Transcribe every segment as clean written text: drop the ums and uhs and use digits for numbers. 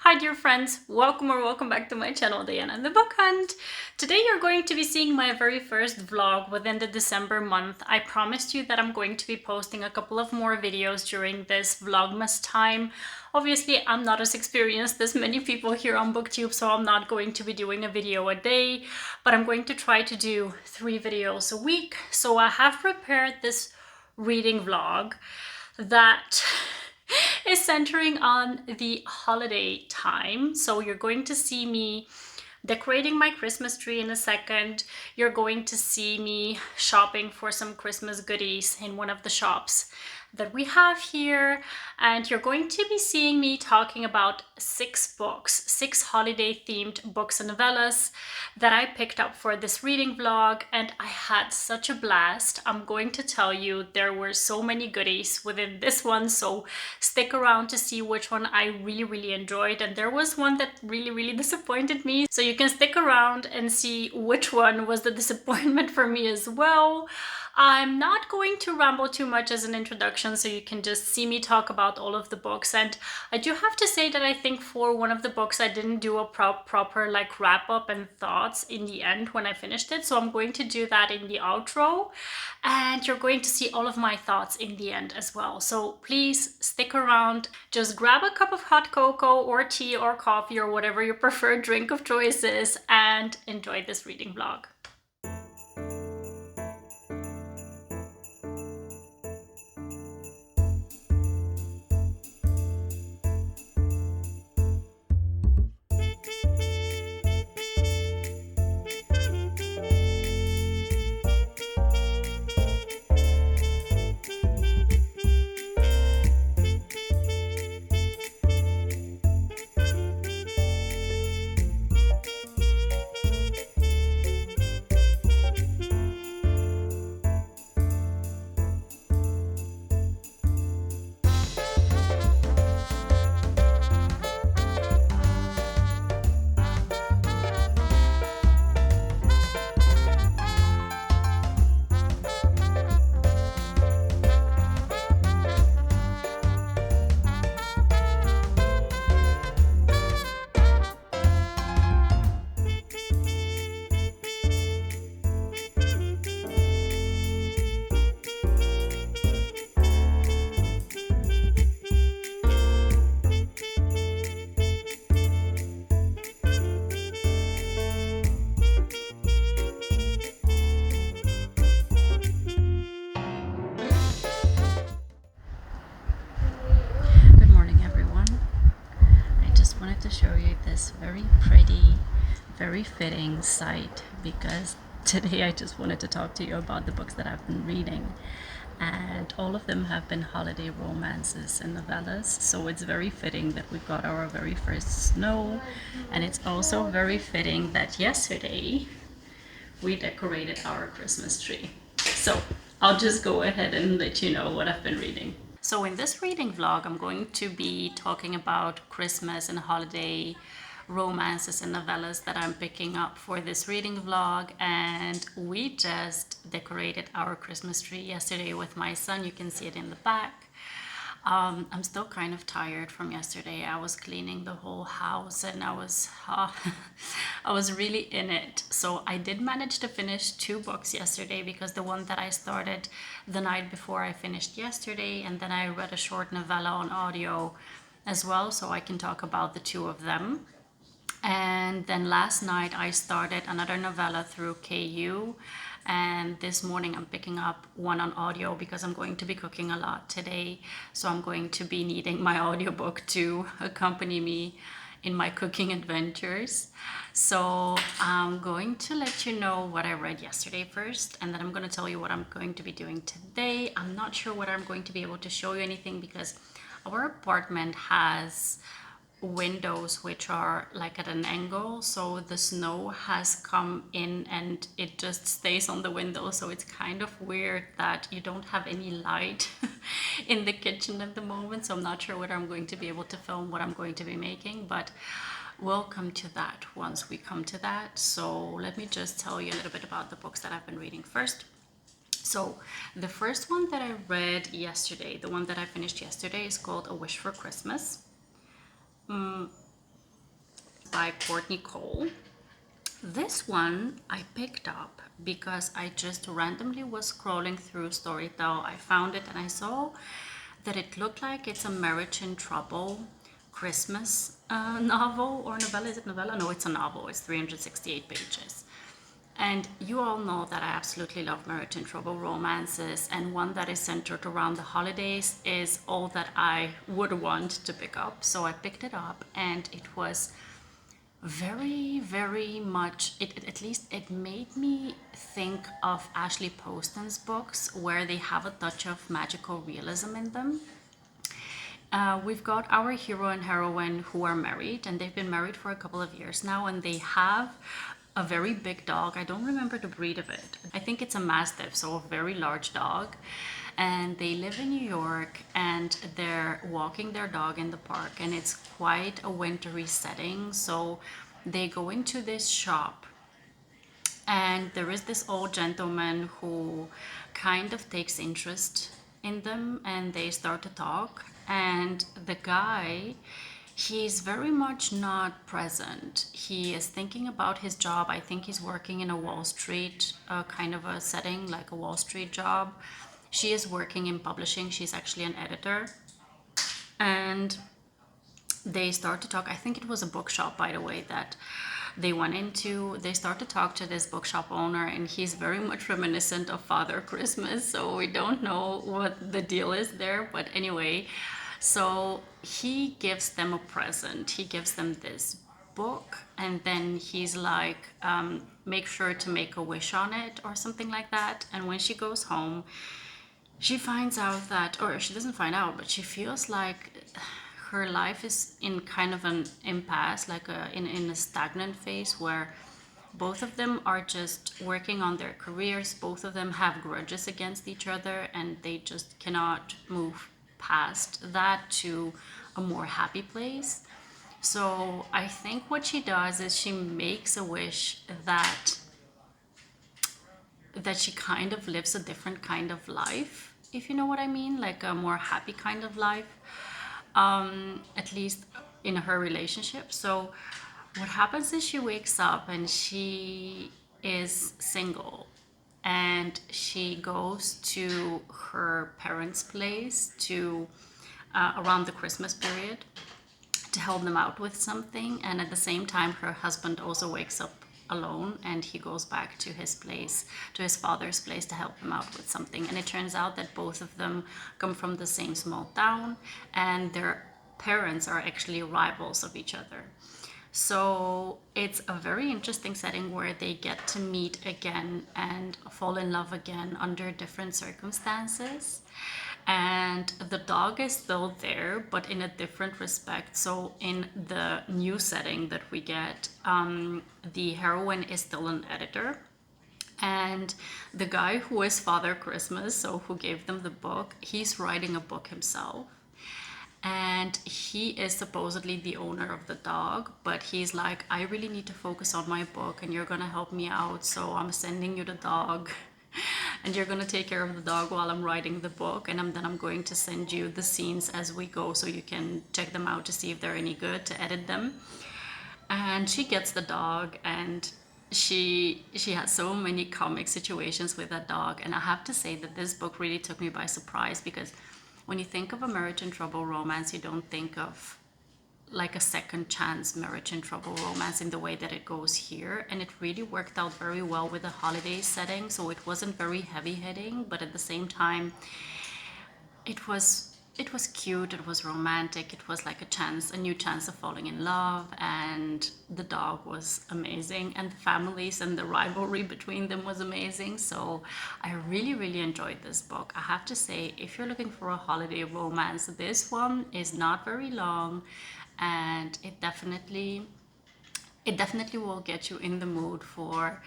Hi dear friends, welcome or welcome back to my channel, Diana and the Book Hunt. Today you're going to be seeing my very first vlog within the December month. I promised you that I'm going to be posting a couple of more videos during this Vlogmas time. Obviously, I'm not as experienced as many people here on BookTube, so I'm not going to be doing a video a day, but I'm going to try to do 3 videos a week. So I have prepared this reading vlog that is centering on the holiday time. So you're going to see me decorating my Christmas tree in a second. You're going to see me shopping for some Christmas goodies in one of the shops that we have here, and you're going to be seeing me talking about 6 books, 6 holiday themed books and novellas that I picked up for this reading vlog, and I had such a blast. I'm going to tell you, there were so many goodies within this one, so stick around to see which one I really enjoyed, and there was one that really disappointed me, so you can stick around and see which one was the disappointment for me as well. I'm not going to ramble too much as an introduction, so you can just see me talk about all of the books. And I do have to say that I think for one of the books I didn't do a proper like wrap up and thoughts in the end when I finished it, so I'm going to do that in the outro, and you're going to see all of my thoughts in the end as well. So please stick around, just grab a cup of hot cocoa or tea or coffee or whatever your preferred drink of choice is, and enjoy this reading vlog. To show you this very pretty, very fitting site, because today I just wanted to talk to you about the books that I've been reading, and all of them have been holiday romances and novellas, so it's very fitting that we got our very first snow, and it's also very fitting that yesterday we decorated our Christmas tree. So I'll just go ahead and let you know what I've been reading. So in this reading vlog, I'm going to be talking about Christmas and holiday romances and novellas that I'm picking up for this reading vlog. And we just decorated our Christmas tree yesterday with my son. You can see it in the back. I'm still kind of tired from yesterday. I was cleaning the whole house and I was really in it. So I did manage to finish 2 books yesterday, because the one that I started the night before I finished yesterday, and then I read a short novella on audio as well, so I can talk about the 2 of them. And then last night I started another novella through KU, and this morning I'm picking up one on audio because I'm going to be cooking a lot today, so I'm going to be needing my audiobook to accompany me in my cooking adventures. So I'm going to let you know what I read yesterday first, and then I'm going to tell you what I'm going to be doing today. I'm not sure whether I'm going to be able to show you anything, because our apartment has windows which are like at an angle, so the snow has come in and it just stays on the window, so it's kind of weird that you don't have any light in the kitchen at the moment. So I'm not sure whether I'm going to be able to film what I'm going to be making, but we'll come to that once we come to that. So let me just tell you a little bit about the books that I've been reading first. So the first one that I read yesterday, the one that I finished yesterday, is called A Wish for Christmas. by Courtney. This one I picked up because I just randomly was scrolling through Storytel. I found it and I saw that it looked like it's a marriage in trouble Christmas novel or novella. Is it novella? No, it's a novel. It's 368 pages. And you all know that I absolutely love marriage in trouble romances, and one that is centered around the holidays is all that I would want to pick up. So I picked it up, and it was very much, at least it made me think of Ashley Poston's books, where they have a touch of magical realism in them. We've got our hero and heroine who are married, and they've been married for a couple of years now, and they have a very big dog. I don't remember the breed of it. I think it's a Mastiff, so a very large dog. And they live in New York, and they're walking their dog in the park, and it's quite a wintry setting. So they go into this shop, and there is this old gentleman who kind of takes interest in them, and they start to talk. And the guy, he's very much not present. He is thinking about his job. I think he's working in a Wall Street kind of a setting, like a Wall Street job. She is working in publishing. She's actually an editor. And they start to talk. I think it was a bookshop, by the way, that they went into. They start to talk to this bookshop owner, and he's very much reminiscent of Father Christmas. So we don't know what the deal is there. But anyway, so he gives them a present. He gives them this book, and then he's like, make sure to make a wish on it or something like that. And when she goes home, she finds out that, or she doesn't find out, but she feels like her life is in kind of an impasse, like in a stagnant phase, where both of them are just working on their careers. Both of them have grudges against each other, and they just cannot move past that to a more happy place. So I think what she does is she makes a wish that she kind of lives a different kind of life, if you know what I mean, like a more happy kind of life, at least in her relationship. So what happens is she wakes up and she is single, and she goes to her parents' place to around the Christmas period to help them out with something. And at the same time, her husband also wakes up alone, and he goes back to his place, to his father's place, to help him out with something. And it turns out that both of them come from the same small town, and their parents are actually rivals of each other. So it's a very interesting setting where they get to meet again and fall in love again under different circumstances. And the dog is still there, but in a different respect. So in the new setting that we get, the heroine is still an editor. And the guy who is Father Christmas, so who gave them the book, he's writing a book himself. And he is supposedly the owner of the dog, but he's like, I really need to focus on my book, and you're gonna help me out, so I'm sending you the dog and you're gonna take care of the dog while I'm writing the book, and then I'm going to send you the scenes as we go so you can check them out to see if they're any good, to edit them. And she gets the dog, and she has so many comic situations with that dog. And I have to say that this book really took me by surprise, because when you think of a marriage in trouble romance, you don't think of like a second chance marriage in trouble romance in the way that it goes here. And it really worked out very well with the holiday setting. So it wasn't very heavy hitting, but at the same time, it was cute, it was romantic, it was like a new chance of falling in love, and the dog was amazing, and the families and the rivalry between them was amazing. So I really enjoyed this book. I have to say, if you're looking for a holiday romance, this one is not very long, and it definitely will get you in the mood for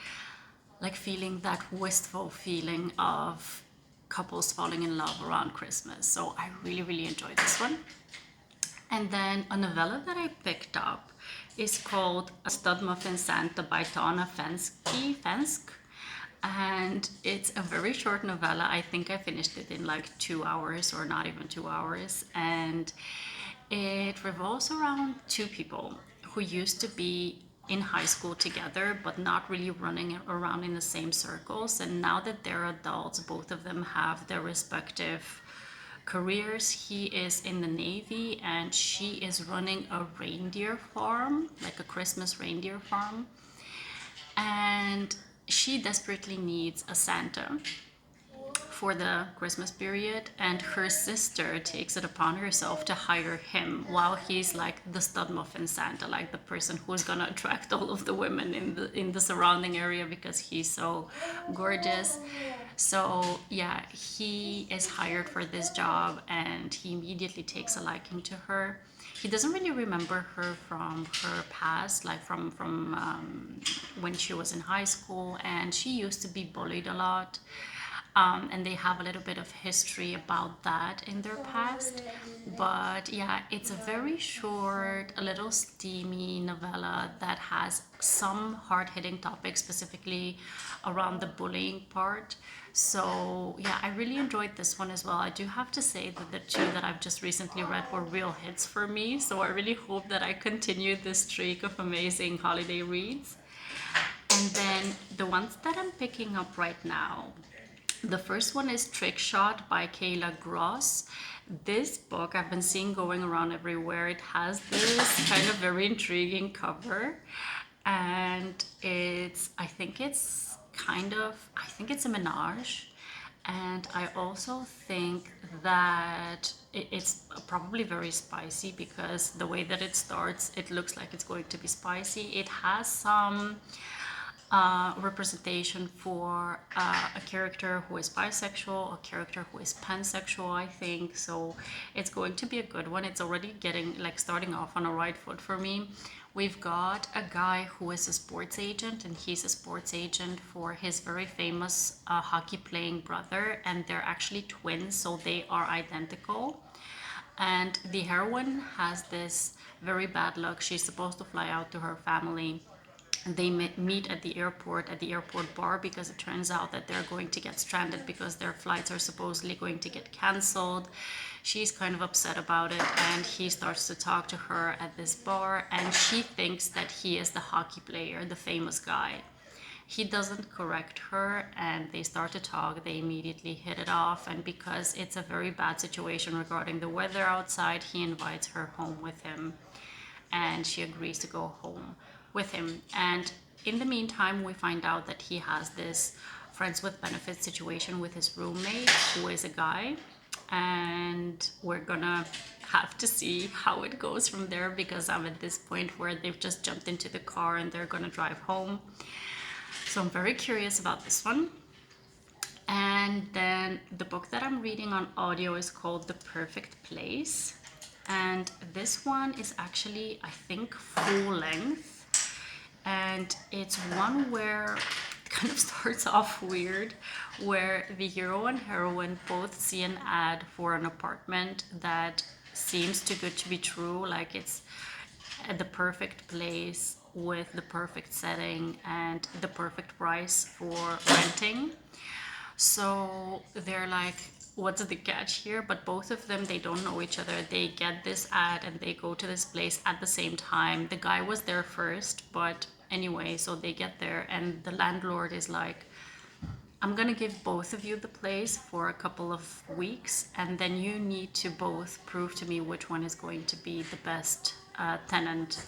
like feeling that wistful feeling of couples falling in love around Christmas. So I really enjoyed this one. And then a novella that I picked up is called Studmuffin Santa by Tawna Fenske. And it's a very short novella. I think I finished it in like 2 hours, or not even 2 hours. And it revolves around two people who used to be in high school together, but not really running around in the same circles. And now that they're adults, both of them have their respective careers. He is in the Navy and she is running a reindeer farm, like a Christmas reindeer farm. And she desperately needs a Santa for the Christmas period, and her sister takes it upon herself to hire him while he's like the Studmuffin Santa, like the person who's gonna attract all of the women in the surrounding area because he's so gorgeous. So yeah, he is hired for this job and he immediately takes a liking to her. He doesn't really remember her from her past, like from when she was in high school, and she used to be bullied a lot. And they have a little bit of history about that in their past. But yeah, it's a very short, a little steamy novella that has some hard-hitting topics, specifically around the bullying part. So yeah, I really enjoyed this one as well. I do have to say that the two that I've just recently read were real hits for me. So I really hope that I continue this streak of amazing holiday reads. And then the ones that I'm picking up right now, the first one is Trick Shot by Kayla Grosse. This book I've been seeing going around everywhere. It has this kind of very intriguing cover, and I think it's a menage. And I also think that it's probably very spicy because the way that it starts, it looks like it's going to be spicy. It has some representation for a character who is bisexual, a character who is pansexual, I think. So it's going to be a good one. It's already starting off on a right foot for me. We've got a guy who is a sports agent, and he's a sports agent for his very famous hockey playing brother, and they're actually twins, so they are identical. And the heroine has this very bad luck. She's supposed to fly out to her family. They meet at the airport bar, because it turns out that they're going to get stranded because their flights are supposedly going to get cancelled. She's kind of upset about it, and he starts to talk to her at this bar, and she thinks that he is the hockey player, the famous guy. He doesn't correct her, and they start to talk. They immediately hit it off, and because it's a very bad situation regarding the weather outside, he invites her home with him, and she agrees to go home with him. And in the meantime, we find out that he has this friends with benefits situation with his roommate, who is a guy, and we're gonna have to see how it goes from there, because I'm at this point where they've just jumped into the car and they're gonna drive home. So I'm very curious about this one. And then the book that I'm reading on audio is called The Perfect Place, and this one is actually, I think, full length. And it's one where it kind of starts off weird, where the hero and heroine both see an ad for an apartment that seems too good to be true, like it's at the perfect place with the perfect setting and the perfect price for renting. So they're like, what's the catch here? But both of them, they don't know each other. They get this ad and they go to this place at the same time. The guy was there first, but anyway, so they get there, and the landlord is like, I'm gonna give both of you the place for a couple of weeks, and then you need to both prove to me which one is going to be the best tenant,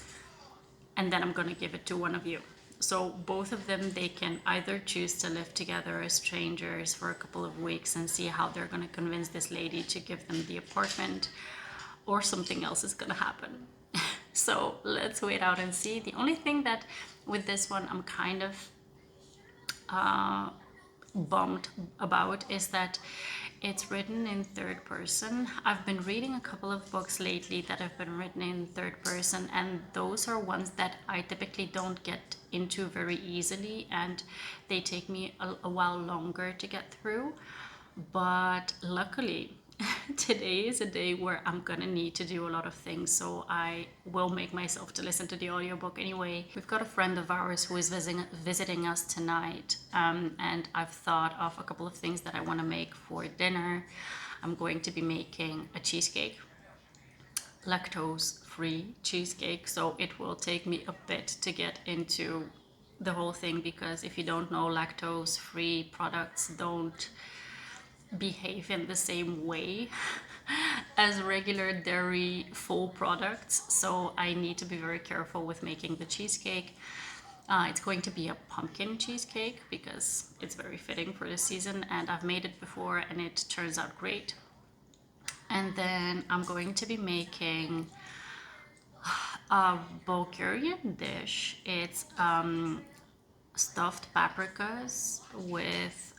and then I'm gonna give it to one of you. So both of them, they can either choose to live together as strangers for a couple of weeks and see how they're gonna convince this lady to give them the apartment, or something else is gonna happen. So let's wait out and see. The only thing that with this one I'm kind of bummed about is that it's written in third person. I've been reading a couple of books lately that have been written in third person, and those are ones that I typically don't get into very easily, and they take me a while longer to get through. But luckily, today is a day where I'm gonna need to do a lot of things, so I will make myself to listen to the audiobook anyway. We've got a friend of ours who is visiting us tonight, and I've thought of a couple of things that I want to make for dinner. I'm going to be making a cheesecake, lactose free cheesecake, so it will take me a bit to get into the whole thing, because if you don't know, lactose free products don't behave in the same way as regular dairy full products, so I need to be very careful with making the cheesecake. It's going to be a pumpkin cheesecake because it's very fitting for the season, and I've made it before and it turns out great. And then I'm going to be making a Bulgarian dish. It's stuffed paprikas with,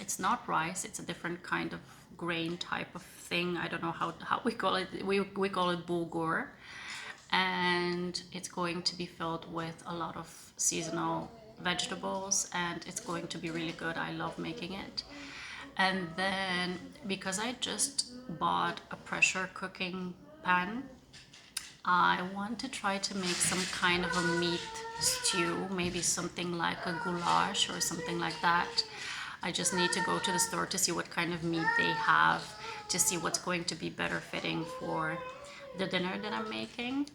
it's not rice, it's a different kind of grain type of thing. I don't know how we call it. We call it bulgur. And it's going to be filled with a lot of seasonal vegetables, and it's going to be really good. I love making it. And then because I just bought a pressure cooking pan, I want to try to make some kind of a meat stew, maybe something like a goulash or something like that. I just need to go to the store to see what kind of meat they have, to see what's going to be better fitting for the dinner that I'm making.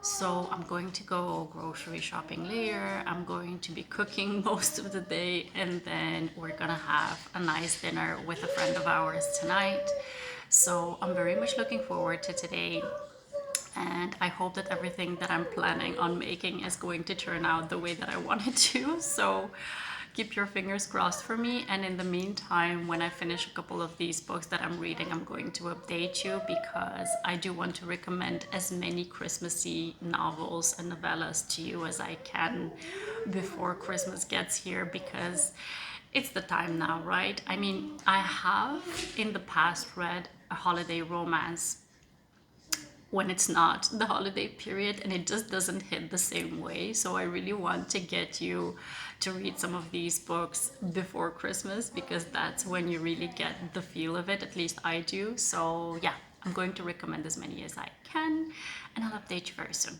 So I'm going to go grocery shopping later. I'm going to be cooking most of the day, and then we're gonna have a nice dinner with a friend of ours tonight. So I'm very much looking forward to today, and I hope that everything that I'm planning on making is going to turn out the way that I want it to. So keep your fingers crossed for me. And in the meantime, when I finish a couple of these books that I'm reading, I'm going to update you, because I do want to recommend as many Christmassy novels and novellas to you as I can before Christmas gets here, because it's the time now, right? I mean, I have in the past read a holiday romance when it's not the holiday period, and it just doesn't hit the same way. So I really want to get you to read some of these books before Christmas, because that's when you really get the feel of it. At least I do. So yeah, I'm going to recommend as many as I can, and I'll update you very soon.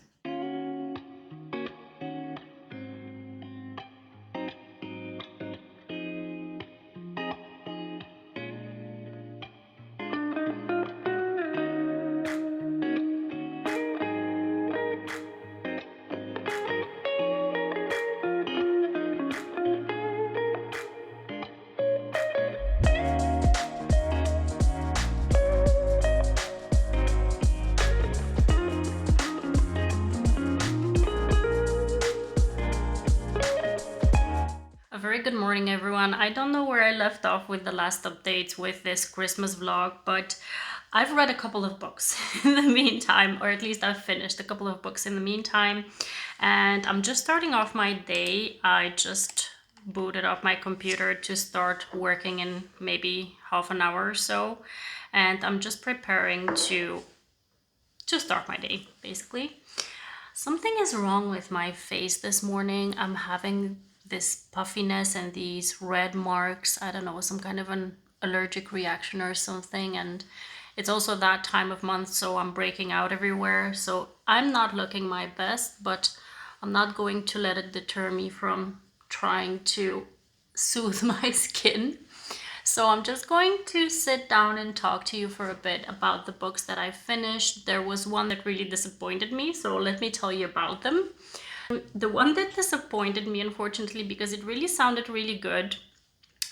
A very good morning, everyone. I don't know where I left off with the last updates with this Christmas vlog, but I've read a couple of books in the meantime, or at least I've finished a couple of books in the meantime, and I'm just starting off my day. I just booted up my computer to start working in maybe half an hour or so, and I'm just preparing to start my day, basically. Something is wrong with my face this morning. I'm having this puffiness and these red marks. I don't know, some kind of an allergic reaction or something. And it's also that time of month, so I'm breaking out everywhere. So I'm not looking my best, but I'm not going to let it deter me from trying to soothe my skin. So I'm just going to sit down and talk to you for a bit about the books that I finished. There was one that really disappointed me, so let me tell you about them. The one that disappointed me, unfortunately, because it really sounded really good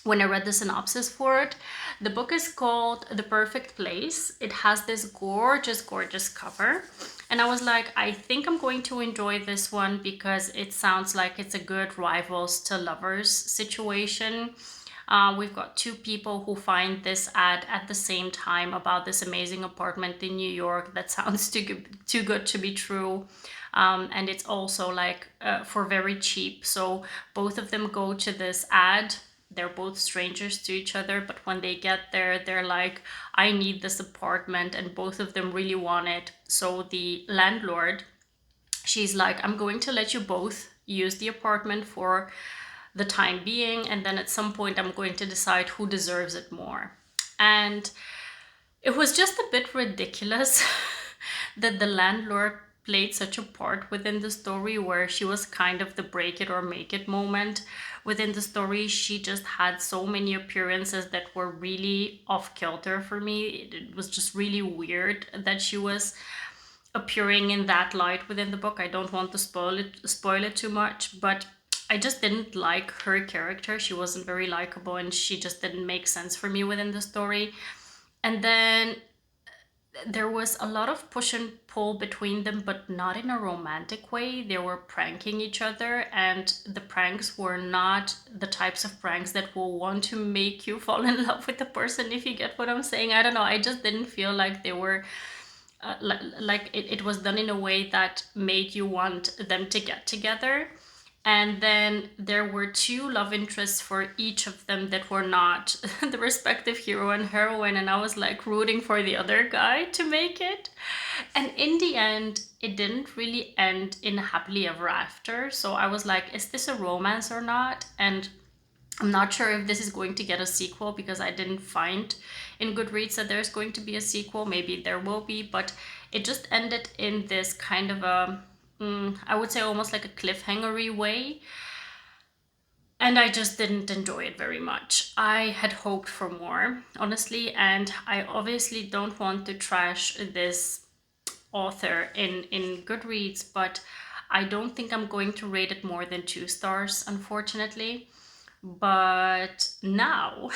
when I read the synopsis for it. The book is called The Perfect Place. It has this gorgeous, gorgeous cover. And I was like, I think I'm going to enjoy this one, because it sounds like it's a good rivals to lovers situation. We've got two people who find this ad at the same time about this amazing apartment in New York that sounds too good to be true. And it's also like for very cheap. So both of them go to this ad. They're both strangers to each other, but when they get there, they're like, I need this apartment, and both of them really want it. So the landlord, she's like, I'm going to let you both use the apartment for the time being, and then at some point I'm going to decide who deserves it more. And it was just a bit ridiculous that the landlord played such a part within the story, where she was kind of the break it or make it moment within the story. She just had so many appearances that were really off kilter for me. It was just really weird that she was appearing in that light within the book. I don't want to spoil it too much, but I just didn't like her character. She wasn't very likable, and she just didn't make sense for me within the story. And then there was a lot of push and pull between them, but not in a romantic way. They were pranking each other, and the pranks were not the types of pranks that will want to make you fall in love with the person, if you get what I'm saying. I don't know. I just didn't feel like they were like it was done in a way that made you want them to get together. And then there were two love interests for each of them that were not the respective hero and heroine, and I was like rooting for the other guy to make it. And in the end, it didn't really end in happily ever after, so I was like, is this a romance or not? And I'm not sure if this is going to get a sequel, because I didn't find in Goodreads that there's going to be a sequel. Maybe there will be, but it just ended in this kind of a, I would say almost like a cliffhangery way. And I just didn't enjoy it very much. I had hoped for more, honestly, and I obviously don't want to trash this author in Goodreads, but I don't think I'm going to rate it more than 2 stars, unfortunately. But now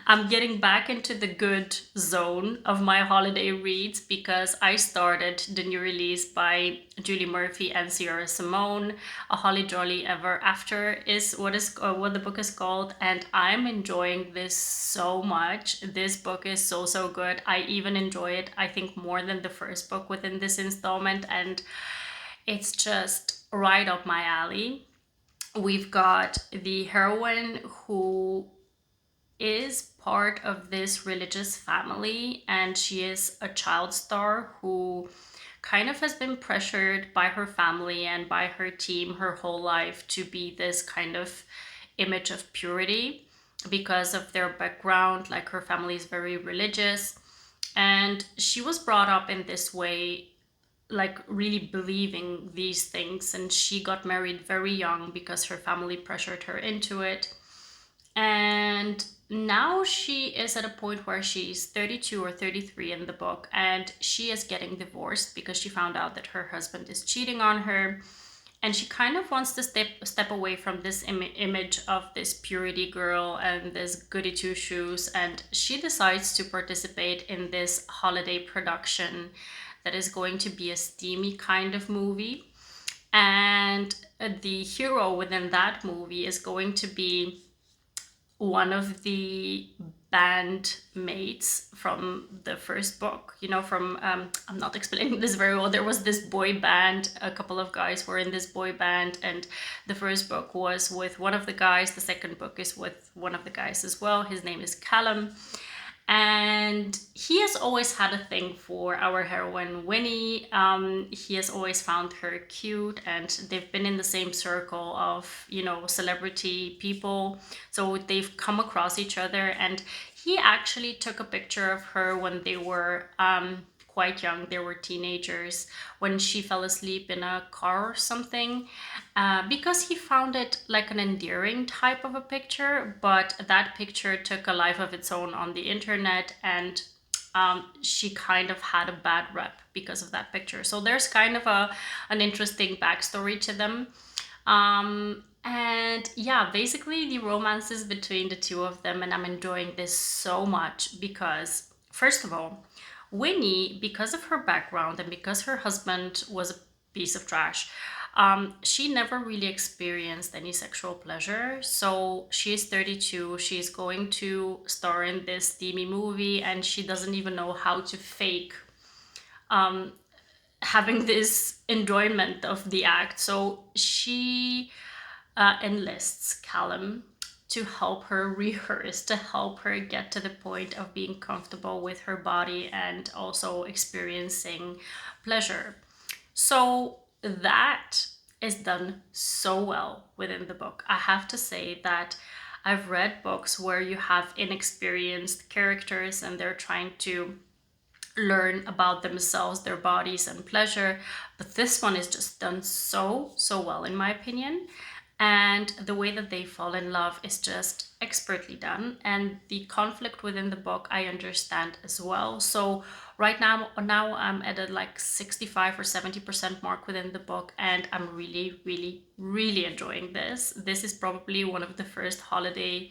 I'm getting back into the good zone of my holiday reads, because I started the new release by Julie Murphy and Sierra Simone. A Holly Jolly Ever After is what the book is called, and I'm enjoying this so much. This book is so good. I even enjoy it, I think, more than the first book within this installment, and it's just right up my alley. We've got the heroine who is part of this religious family, and she is a child star who kind of has been pressured by her family and by her team her whole life to be this kind of image of purity because of their background. Like, her family is very religious, and she was brought up in this way, like really believing these things, and she got married very young because her family pressured her into it. And now she is at a point where she's 32 or 33 in the book, and she is getting divorced because she found out that her husband is cheating on her. And she kind of wants to step away from this image of this purity girl and this goody two shoes, and she decides to participate in this holiday production that is going to be a steamy kind of movie. And the hero within that movie is going to be one of the band mates from the first book, you know, from I'm not explaining this very well. There was this boy band, a couple of guys were in this boy band, and the first book was with one of the guys, the second book is with one of the guys as well. His name is Callum, and he has always had a thing for our heroine Winnie. He has always found her cute, and they've been in the same circle of, you know, celebrity people. So they've come across each other, and he actually took a picture of her when they were quite young. They were teenagers, when she fell asleep in a car or something, because he found it like an endearing type of a picture. But that picture took a life of its own on the internet, and she kind of had a bad rep because of that picture. So there's kind of an interesting backstory to them. And yeah, basically the romance is between the two of them, and I'm enjoying this so much because, first of all, Winnie, because of her background and because her husband was a piece of trash, she never really experienced any sexual pleasure. So she's 32, she's going to star in this steamy movie, and she doesn't even know how to fake having this enjoyment of the act. So she enlists Callum to help her rehearse, to help her get to the point of being comfortable with her body and also experiencing pleasure. So that is done so well within the book. I have to say that I've read books where you have inexperienced characters and they're trying to learn about themselves, their bodies, and pleasure, but this one is just done so well, in my opinion. and the way that they fall in love is just expertly done, and the conflict within the book I understand as well. So right now I'm at a like 65 or 70% mark within the book, and I'm really enjoying this. This is probably one of the first holiday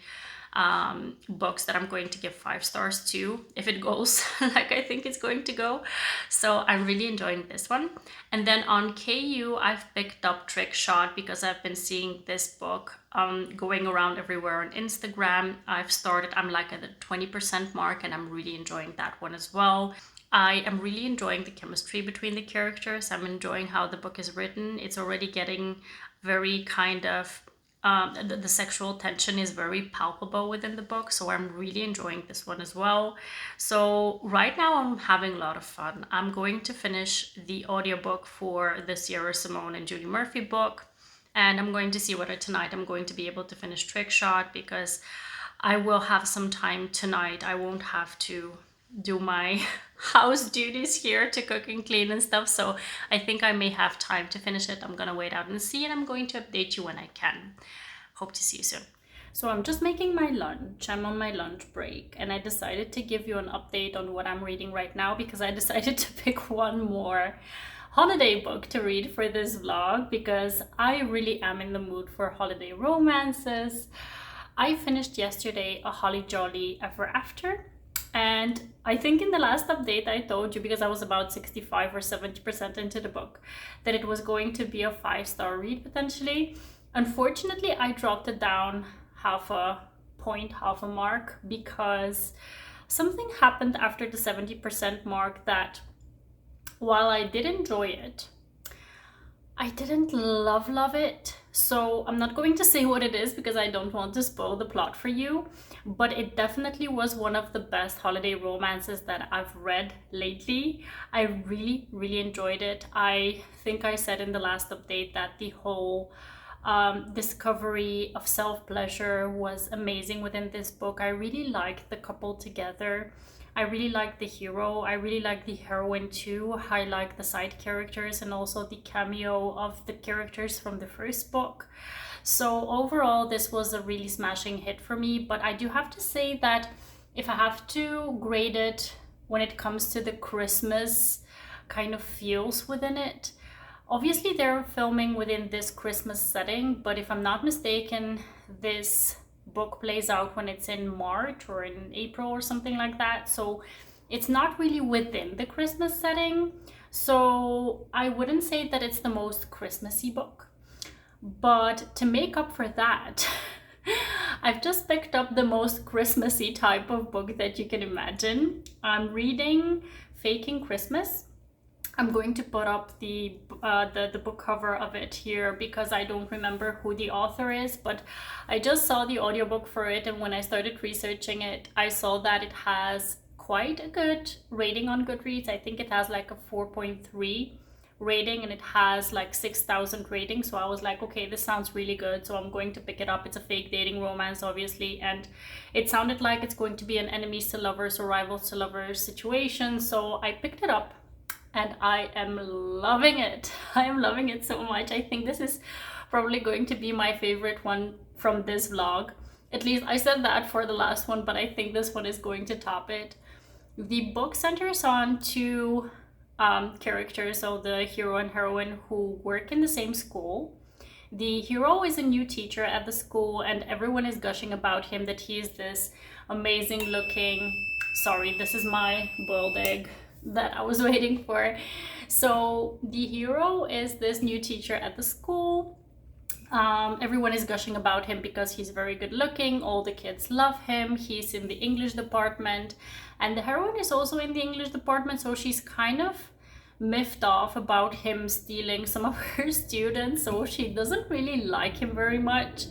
books that I'm going to give 5 stars to, if it goes like I think it's going to go. So I'm really enjoying this one. And then on KU, I've picked up Trick Shot because I've been seeing this book going around everywhere on Instagram. I'm like at the 20% mark, and I'm really enjoying that one as well. I am really enjoying the chemistry between the characters. I'm enjoying how the book is written. It's already getting very kind of the sexual tension is very palpable within the book, so I'm really enjoying this one as well. So right now I'm having a lot of fun. I'm going to finish the audiobook for the Sierra Simone and Julie Murphy book, and I'm going to see whether tonight I'm going to be able to finish Trick Shot, because I will have some time tonight. I won't have to do my house duties here to cook and clean and stuff, so I think I may have time to finish it. I'm gonna wait out and see, and I'm going to update you when I can. Hope to see you soon. So I'm just making my lunch. I'm on my lunch break, and I decided to give you an update on what I'm reading right now, because I decided to pick one more holiday book to read for this vlog, because I really am in the mood for holiday romances. I finished yesterday A Holly Jolly Ever After, and I think in the last update I told you, because I was about 65 or 70% into the book, that it was going to be a 5-star read potentially. Unfortunately, I dropped it down half a mark, because something happened after the 70% mark that, while I did enjoy it, I didn't love it. So I'm not going to say what it is, because I don't want to spoil the plot for you, but it definitely was one of the best holiday romances that I've read lately. I really enjoyed it. I think I said in the last update that the whole discovery of self-pleasure was amazing within this book. I really liked the couple together. I really like the hero. I really like the heroine too. I like the side characters, and also the cameo of the characters from the first book. So overall, this was a really smashing hit for me. But I do have to say that if I have to grade it when it comes to the Christmas kind of feels within it, obviously they're filming within this Christmas setting, but if I'm not mistaken, this book plays out when it's in March or in April or something like that, so it's not really within the Christmas setting. So I wouldn't say that it's the most Christmassy book, but to make up for that I've just picked up the most Christmassy type of book that you can imagine. I'm reading Faking Christmas. I'm going to put up the book cover of it here, because I don't remember who the author is, but I just saw the audiobook for it, and when I started researching it, I saw that it has quite a good rating on Goodreads. I think it has like a 4.3 rating, and it has like 6,000 ratings, so I was like, okay, this sounds really good, so I'm going to pick it up. It's a fake dating romance, obviously, and it sounded like it's going to be an enemies to lovers or rivals to lovers situation, so I picked it up. And I am loving it. I am loving it so much. I think this is probably going to be my favorite one from this vlog. At least I said that for the last one, but I think this one is going to top it. The book centers on two characters, so the hero and heroine, who work in the same school. The hero is a new teacher at the school, and everyone is gushing about him, that he is this amazing looking... Sorry, this is my boiled egg that I was waiting for. So the hero is this new teacher at the school. Everyone is gushing about him because he's very good looking. All the kids love him. He's in the English department, and the heroine is also in the English department, so she's kind of miffed off about him stealing some of her students, so she doesn't really like him very much.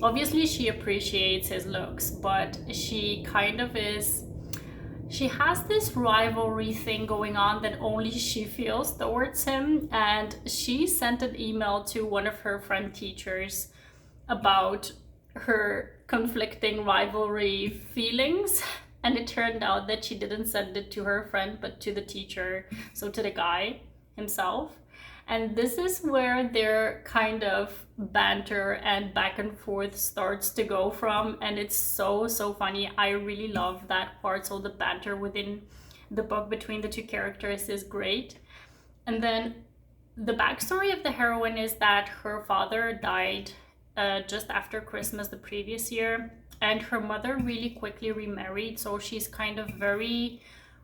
Obviously she appreciates his looks, but she has this rivalry thing going on that only she feels towards him, and she sent an email to one of her friend teachers about her conflicting rivalry feelings, and it turned out that she didn't send it to her friend but to the teacher, so to the guy himself. And this is where their kind of banter and back and forth starts to go from. And it's so funny. I really love that part. So the banter within the book between the two characters is great. And then the backstory of the heroine is that her father died just after Christmas the previous year, and her mother really quickly remarried. So she's kind of very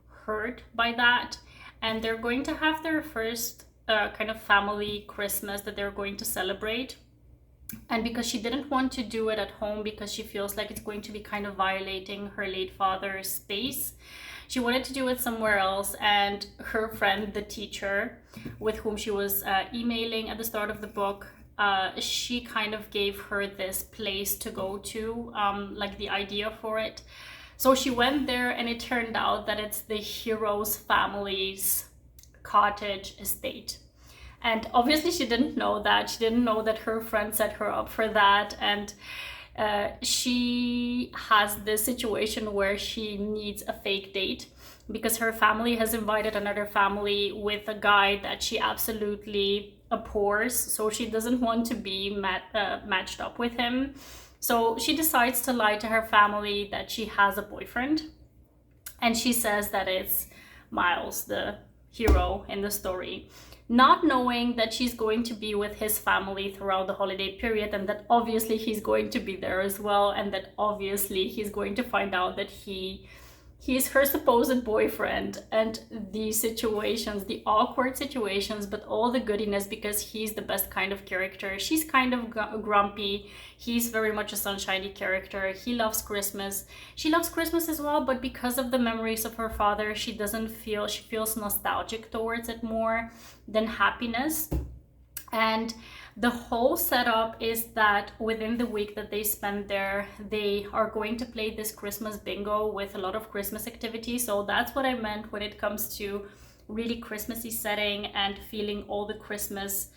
hurt by that. And they're going to have their first kind of family Christmas that they're going to celebrate. And because she didn't want to do it at home because she feels like it's going to be kind of violating her late father's space, she wanted to do it somewhere else. And her friend, the teacher with whom she was emailing at the start of the book, she kind of gave her this place to go to, like the idea for it. So she went there, and it turned out that it's the hero's family's cottage estate. And obviously she didn't know that. She didn't know that her friend set her up for that. And she has this situation where she needs a fake date because her family has invited another family with a guy that she absolutely abhors. So she doesn't want to be matched up with him. So she decides to lie to her family that she has a boyfriend. And she says that it's Miles, the hero in the story, not knowing that she's going to be with his family throughout the holiday period, and that obviously he's going to be there as well, and that obviously he's going to find out that he's her supposed boyfriend. And the situations, the awkward situations, but all the goodiness, because he's the best kind of character. She's kind of grumpy. He's very much a sunshiny character. He loves Christmas. She loves Christmas as well, but because of the memories of her father, she feels nostalgic towards it more than happiness. And the whole setup is that within the week that they spend there, they are going to play this Christmas bingo with a lot of Christmas activities. So that's what I meant when it comes to really Christmassy setting and feeling all the Christmas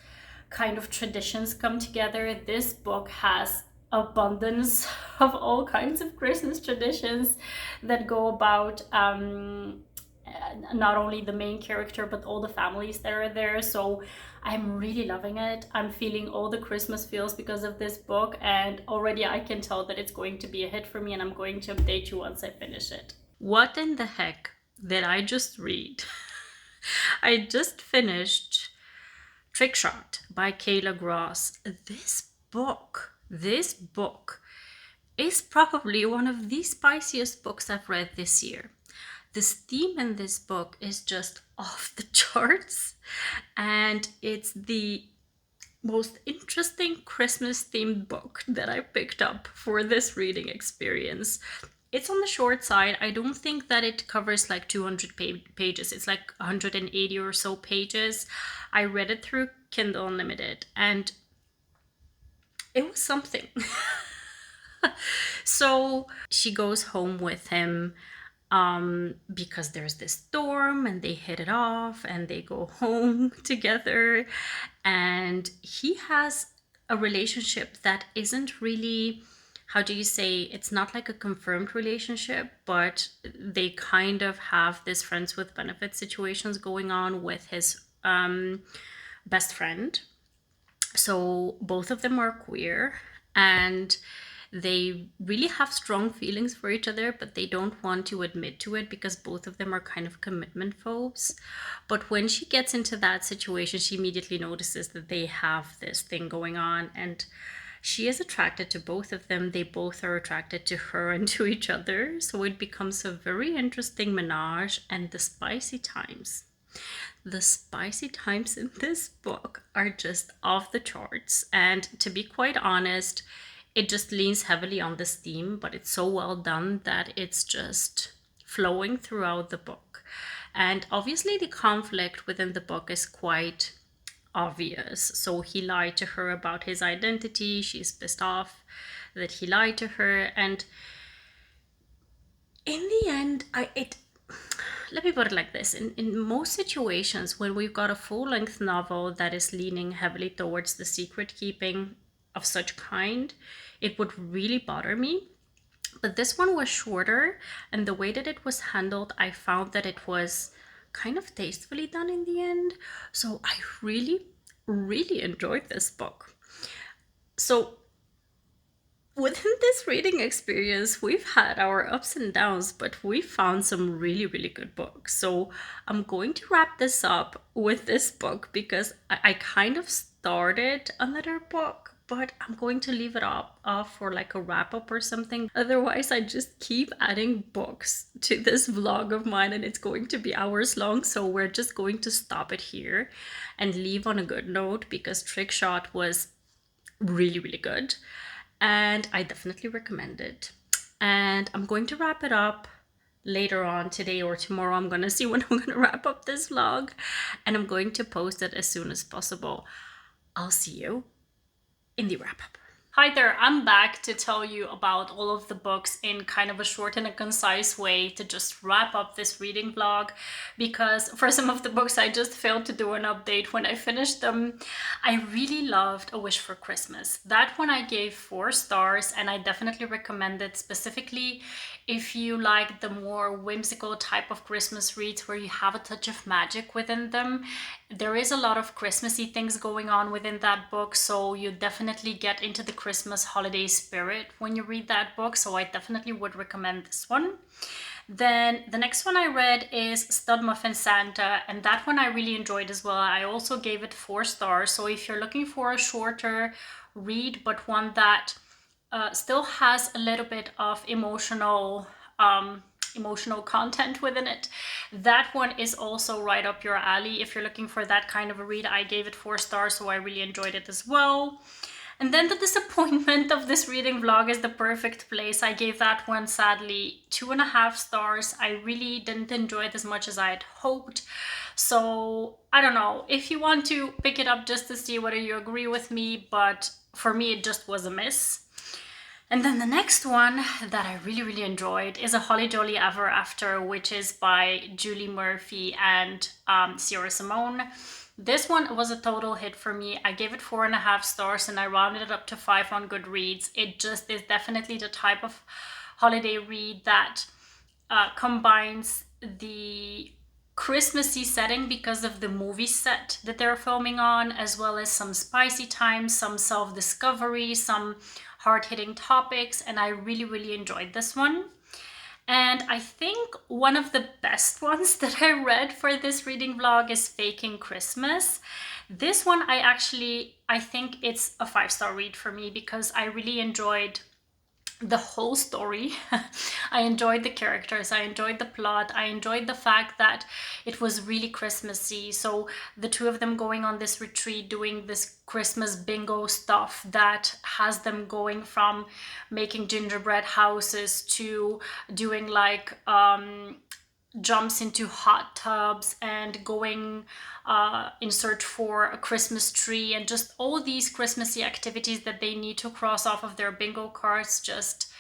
kind of traditions come together. This book has abundance of all kinds of Christmas traditions that go about not only the main character but all the families that are there. So I'm really loving it. I'm feeling all the Christmas feels because of this book, and already I can tell that it's going to be a hit for me, and I'm going to update you once I finish it. What in the heck did I just read? I just finished Trick Shot by Kayla Grosse. This book is probably one of the spiciest books I've read this year. This theme in this book is just off the charts, and it's the most interesting Christmas themed book that I picked up for this reading experience. It's on the short side. I don't think that it covers like 200 pages. It's like 180 or so pages. I read it through Kindle Unlimited, and it was something. So she goes home with him because there's this storm, and they hit it off and they go home together. And he has a relationship that isn't really, how do you say, it's not like a confirmed relationship, but they kind of have this friends with benefits situations going on with his best friend. So both of them are queer, and they really have strong feelings for each other, but they don't want to admit to it because both of them are kind of commitment phobes. But when she gets into that situation, she immediately notices that they have this thing going on, and she is attracted to both of them. They both are attracted to her and to each other. So it becomes a very interesting menage. And the spicy times in this book are just off the charts. And to be quite honest, it just leans heavily on this theme, but it's so well done that it's just flowing throughout the book. And obviously the conflict within the book is quite obvious. So he lied to her about his identity. She's pissed off that he lied to her. And in the end, let me put it like this. In most situations, when we've got a full-length novel that is leaning heavily towards the secret keeping of such kind, it would really bother me. But this one was shorter, and the way that it was handled, I found that it was kind of tastefully done in the end. So I really, really enjoyed this book. So within this reading experience, we've had our ups and downs, but we found some really, really good books. So I'm going to wrap this up with this book because I kind of started another book, but I'm going to leave it up for like a wrap up or something. Otherwise, I just keep adding books to this vlog of mine and it's going to be hours long. So we're just going to stop it here and leave on a good note because Trick Shot was really, really good. And I definitely recommend it. And I'm going to wrap it up later on today or tomorrow. I'm gonna see when I'm gonna wrap up this vlog, and I'm going to post it as soon as possible. I'll see you in the wrap up. Hi there, I'm back to tell you about all of the books in kind of a short and a concise way to just wrap up this reading vlog, because for some of the books I just failed to do an update when I finished them. I really loved A Wish for Christmas. That one I gave 4 stars, and I definitely recommend it, specifically if you like the more whimsical type of Christmas reads where you have a touch of magic within them. There is a lot of Christmassy things going on within that book, so you definitely get into the Christmas holiday spirit when you read that book, so I definitely would recommend this one. Then the next one I read is Studmuffin Santa, and that one I really enjoyed as well. I also gave it 4 stars, so if you're looking for a shorter read but one that still has a little bit of emotional content within it, that one is also right up your alley. If you're looking for that kind of a read, I gave it 4 stars, so I really enjoyed it as well. And then the disappointment of this reading vlog is The Perfect Place. I gave that one sadly 2.5 stars. I really didn't enjoy it as much as I had hoped. So I don't know if you want to pick it up just to see whether you agree with me, but for me it just was a miss. And then the next one that I really, really enjoyed is A Holly Jolly Ever After, which is by Julie Murphy and Sierra Simone. This one was a total hit for me. I gave it 4.5 stars and I rounded it up to 5 on Goodreads. It just is definitely the type of holiday read that combines the Christmassy setting because of the movie set that they're filming on, as well as some spicy times, some self-discovery, some hard-hitting topics, and I really, really enjoyed this one. And I think one of the best ones that I read for this reading vlog is Faking Christmas. This one I think it's a 5-star read for me because I really enjoyed the whole story. I enjoyed the characters, I enjoyed the plot, I enjoyed the fact that it was really Christmassy. So the 2 of them going on this retreat, doing this Christmas bingo stuff that has them going from making gingerbread houses to doing like jumps into hot tubs and going in search for a Christmas tree, and just all these Christmassy activities that they need to cross off of their bingo cards just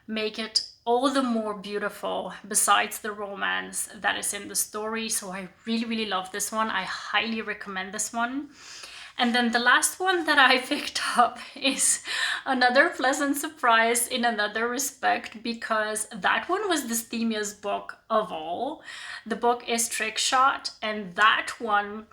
make it all the more beautiful, besides the romance that is in the story. So I really, really love this one. I highly recommend this one. And then the last one that I picked up is another pleasant surprise in another respect, because that one was the steamiest book of all. The book is Trick Shot, and that one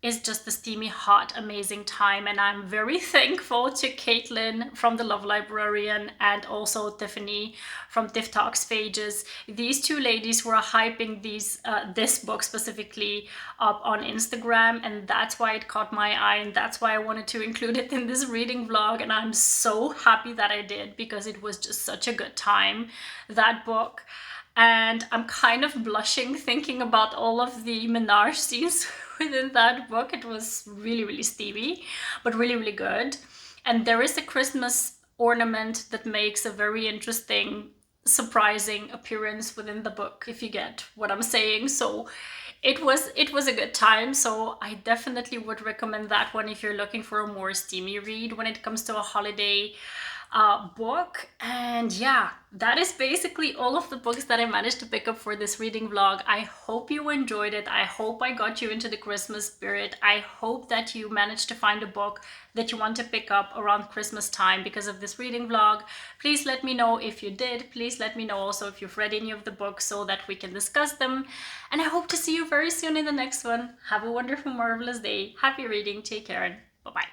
is just a steamy, hot, amazing time. And I'm very thankful to Caitlin from The Love Librarian and also Tiffany from Tiff Talks Pages. These 2 ladies were hyping this book specifically up on Instagram, and that's why it caught my eye, and that's why I wanted to include it in this reading vlog. And I'm so happy that I did, because it was just such a good time, that book. And I'm kind of blushing thinking about all of the menage scenes within that book. It was really, really steamy, but really, really good. And there is a Christmas ornament that makes a very interesting, surprising appearance within the book, if you get what I'm saying. So it was a good time. So I definitely would recommend that one if you're looking for a more steamy read when it comes to a holiday book. And yeah, that is basically all of the books that I managed to pick up for this reading vlog. I hope you enjoyed it. I hope I got you into the Christmas spirit. I hope that you managed to find a book that you want to pick up around Christmas time because of this reading vlog. Please let me know if you did. Please let me know also if you've read any of the books so that we can discuss them. And I hope to see you very soon in the next one. Have a wonderful, marvelous day. Happy reading. Take care and bye-bye.